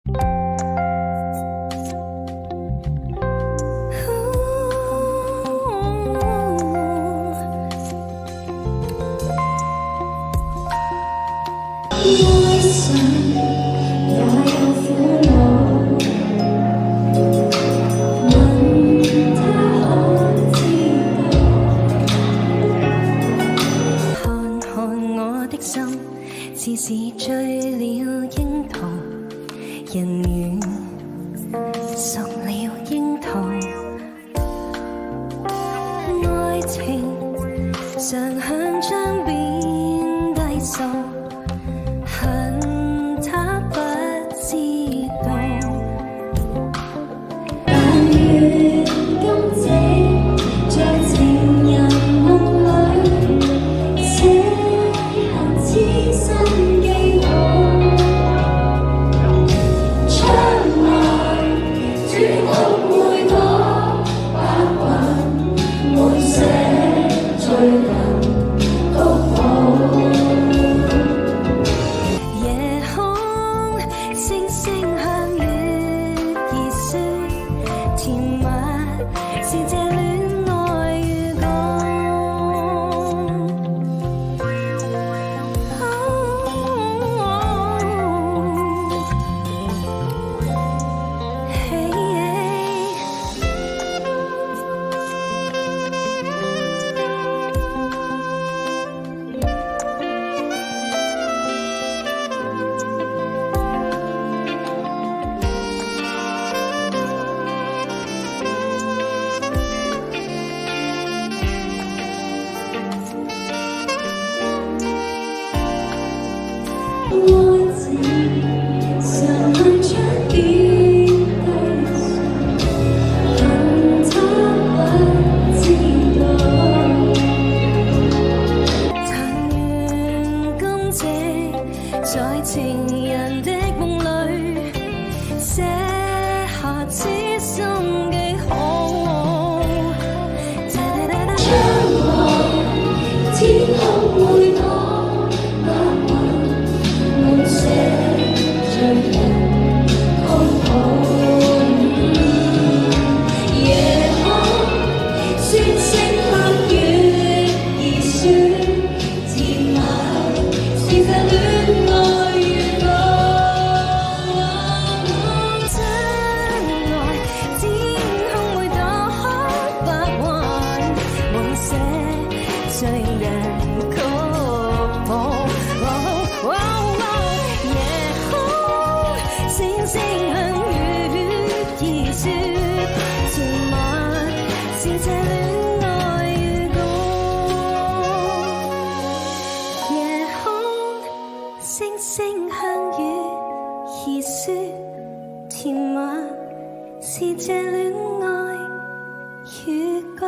哀傷也有苦惱，問他可知道？看看我的心，似是醉了櫻桃，人緣熟了櫻桃，愛情常向將變低數。恨他不知道，但願今夕在情人夢裏，寫下痴心記號。窗外轉綠梅朵，白雲滿瀉醉人曲譜。星星向月兒說，甜蜜是這戀愛預告。愛情常恨窗邊低訴，恨他不知道。但願今夕在情人的夢裏，寫下痴心記號。窗外天空每朵。醉人曲譜，夜空星星向月兒說，甜蜜是這戀愛預告。夜空星星向月兒說，甜蜜是這戀愛預告。